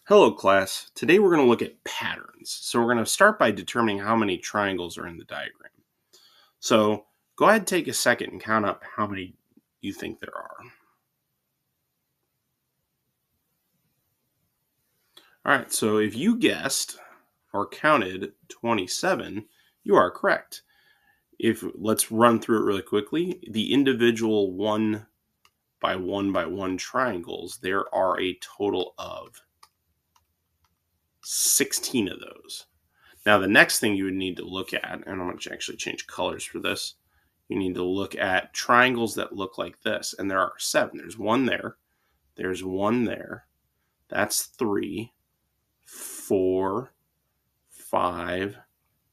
Hello class, today we're going to look at patterns. So we're going to start by determining how many triangles are in the diagram. So go ahead and take a second and count up how many you think there are. Alright, so if you guessed or counted 27, you are correct. Let's run through it really quickly. The individual 1 by 1 by 1 triangles, there are a total of 16 of those. Now, the next thing you would need to look at, and I'm going to actually change colors for this, you need to look at triangles that look like this, and there are 7. There's one there, there's one there, that's 3, 4, 5,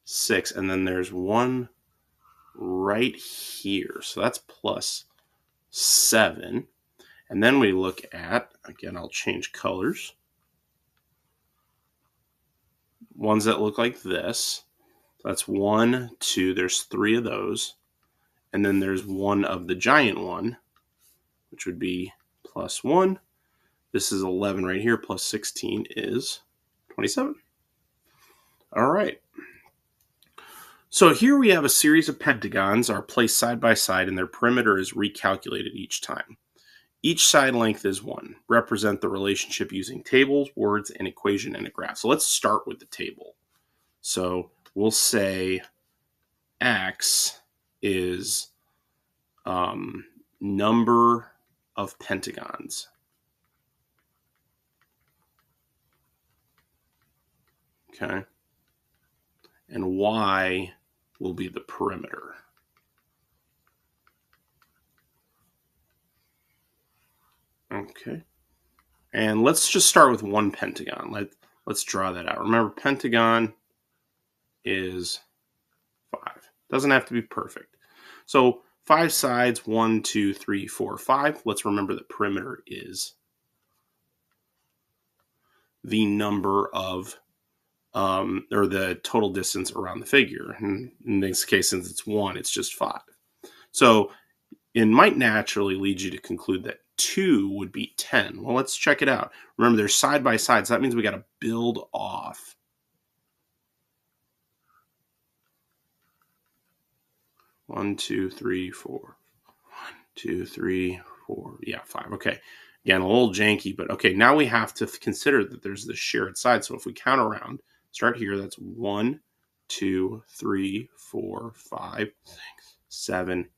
6, and then there's one right here, so that's plus 7. And then we look at, again, I'll change colors, ones that look like this. That's 1, 2, there's 3 of those. And then there's one of the giant one, which would be plus 1. This is 11 right here, plus 16 is 27. All right. So here we have a series of pentagons are placed side by side, and their perimeter is recalculated each time. Each side length is 1. Represent the relationship using tables, words, an equation, and a graph. So let's start with the table. So we'll say X is number of pentagons. Okay. And Y will be the perimeter. Okay. And let's just start with one pentagon. Let's draw that out. Remember, pentagon is 5. Doesn't have to be perfect. So 5 sides, 1, 2, 3, 4, 5. Let's remember the perimeter is the number of, or the total distance around the figure. And in this case, since it's 1, it's just 5. So it might naturally lead you to conclude that 2 would be 10. Well, let's check it out. Remember, they're side by side, so that means we got to build off. One, two, three, four. 1, 2, 3, 4. Yeah, 5. Okay. Again, a little janky, but okay. Now we have to consider that there's this shared side. So if we count around, start here. That's 1, 2, 3, 4, 5, 6, 7,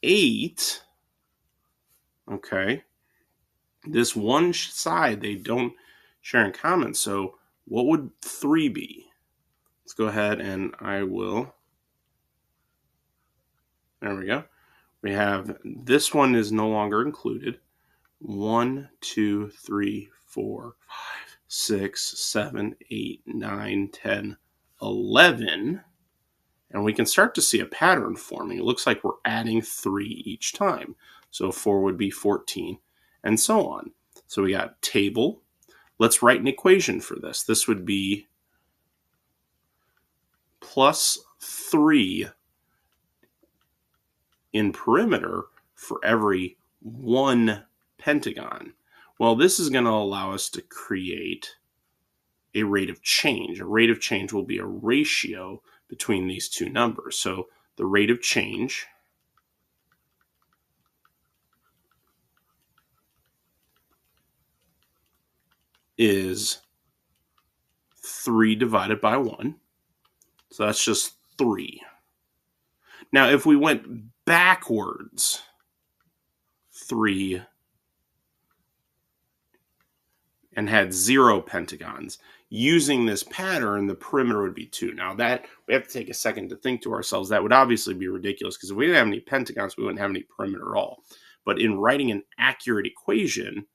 8. Okay. This one side they don't share in common. So what would 3 be? Let's go ahead and I will. There we go. We have this one is no longer included. 1, 2, 3, 4, 5, 6, 7, 8, 9, 10, 11. And we can start to see a pattern forming. It looks like we're adding 3 each time. So 4 would be 14, and so on. So we got table. Let's write an equation for this. This would be plus 3 in perimeter for every 1 pentagon. Well, this is going to allow us to create a rate of change. A rate of change will be a ratio between these two numbers. So the rate of change is 3 divided by 1. So that's just 3. Now, if we went backwards 3 and had 0 pentagons, using this pattern, the perimeter would be 2. Now that we have to take a second to think to ourselves, that would obviously be ridiculous, because if we didn't have any pentagons, we wouldn't have any perimeter at all. But in writing an accurate equation,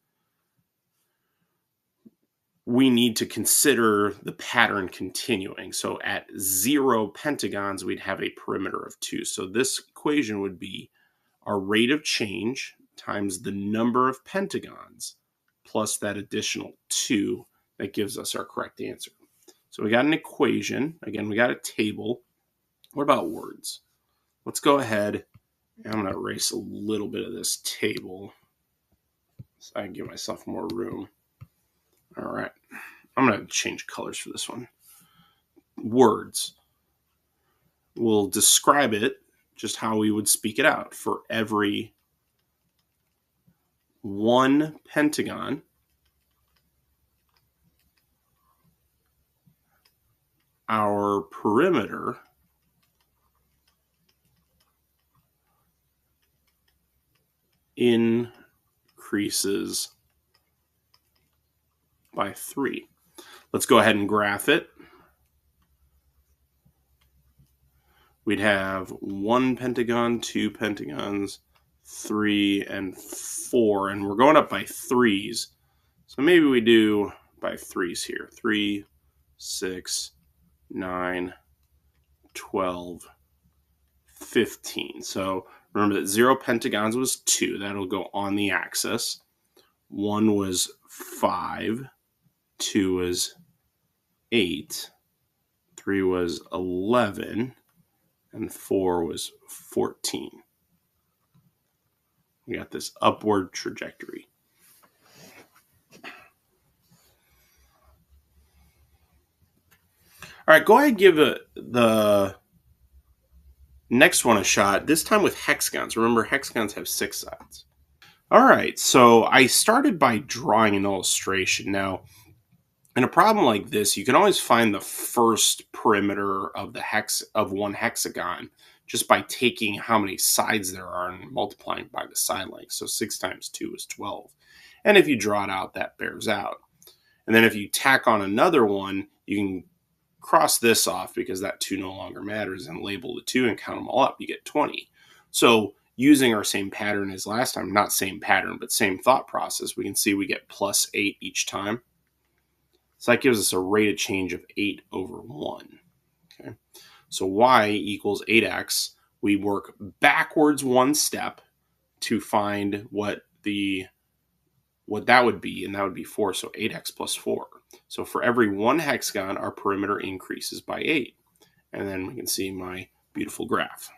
we need to consider the pattern continuing. So at 0 pentagons, we'd have a perimeter of 2. So this equation would be our rate of change times the number of pentagons plus that additional 2 that gives us our correct answer. So we got an equation. Again, we got a table. What about words? Let's go ahead. I'm going to erase a little bit of this table so I can give myself more room. All right. I'm going to change colors for this one. Words. We'll describe it just how we would speak it out. For every one pentagon, our perimeter increases by 3. Let's go ahead and graph it. We'd have 1 pentagon, 2 pentagons, 3, and 4. And we're going up by 3s. So maybe we do by 3s here. 3, 6, 9, 12, 15. So remember that 0 pentagons was 2. That'll go on the axis. 1 was 5. 2 was 8. 3 was 11. And 4 was 14. We got this upward trajectory. All right, go ahead and give the next one a shot, this time with hexagons. Remember, hexagons have 6 sides. All right, so I started by drawing an illustration. Now, in a problem like this, you can always find the first perimeter of one hexagon just by taking how many sides there are and multiplying by the side length. So 6 times 2 is 12. And if you draw it out, that bears out. And then if you tack on another one, you can cross this off because that 2 no longer matters and label the 2 and count them all up. You get 20. So using our same pattern as last time, not same pattern, but same thought process, we can see we get plus 8 each time. So that gives us a rate of change of 8 over 1. Okay. So y equals 8x. We work backwards 1 step to find what that would be, and that would be 4. So 8x plus 4. So for every 1 hexagon, our perimeter increases by 8. And then we can see my beautiful graph.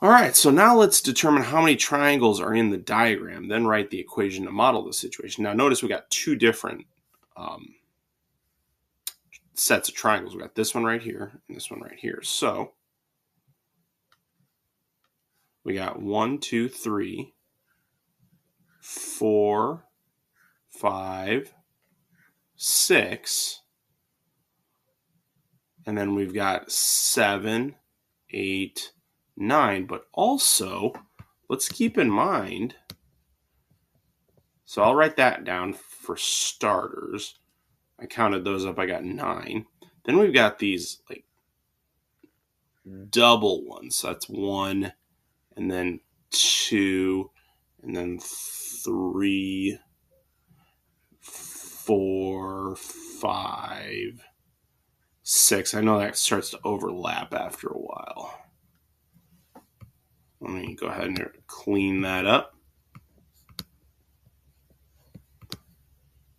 All right, so now let's determine how many triangles are in the diagram, then write the equation to model the situation. Now notice we got 2 different sets of triangles. We got this one right here and this one right here. So we got 1, 2, 3, 4, 5, 6, and then we've got 7, 8, 9, but also let's keep in mind, so I'll write that down for starters. I counted those up, I got 9. Then we've got these like double ones. So that's 1, and then 2, and then 3, 4, 5, 6. I know that starts to overlap after a while. Let me go ahead and clean that up.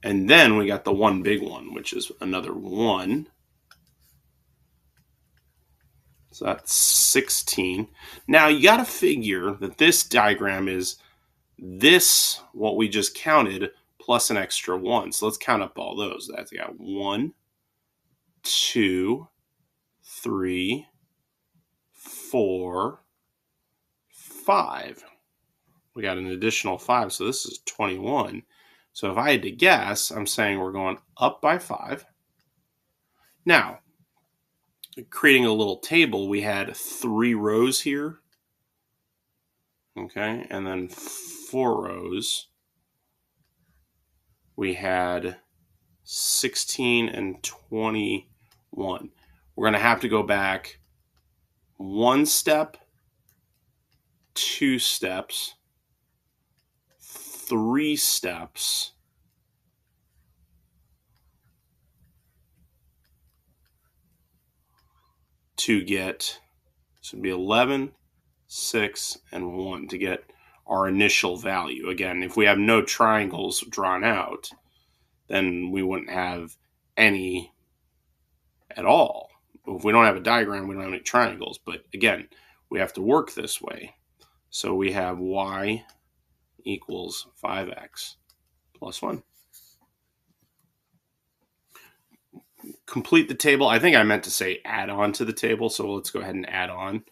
And then we got the one big one, which is another 1. So that's 16. Now you got to figure that this diagram is this, what we just counted, plus an extra 1. So let's count up all those. That's got 1, 2, 3, 4, 5. We got an additional 5, so this is 21. So if I had to guess, I'm saying we're going up by 5. Now, creating a little table, we had 3 rows here. Okay, and then 4 rows. We had 16 and 21. We're going to have to go back 1 step, 2 steps, 3 steps, to get, so it'd be 11, 6, and 1 to get our initial value. Again, if we have no triangles drawn out, then we wouldn't have any at all. If we don't have a diagram, we don't have any triangles. But again, we have to work this way. So we have y equals 5x plus 1. complete the table. I think I meant to say add on to the table, so let's go ahead and add on. It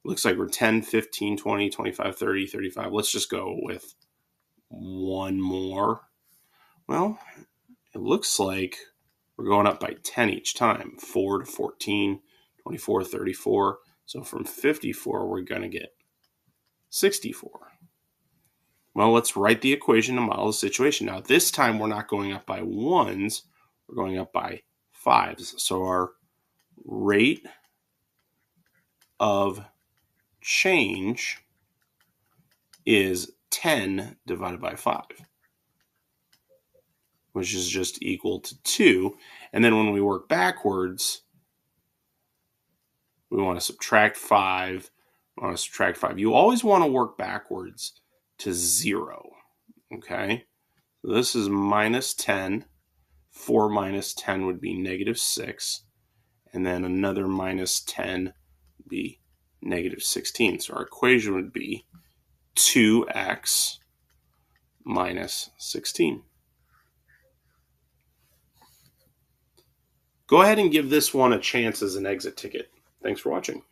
looks like we're 10, 15, 20, 25, 30, 35. Let's just go with one more. Well, it looks like we're going up by 10 each time. 4 to 14, 24, 34. So from 54, we're going to get 64. Well, let's write the equation to model the situation. Now, this time we're not going up by ones, we're going up by fives. So our rate of change is 10 divided by 5, which is just equal to 2. And then when we work backwards, we want to subtract 5. We want to subtract 5. You always want to work backwards to 0. Okay? So this is minus 10. 4 minus 10 would be negative 6. And then another minus 10 would be negative 16. So our equation would be 2x minus 16. Go ahead and give this one a chance as an exit ticket. Thanks for watching.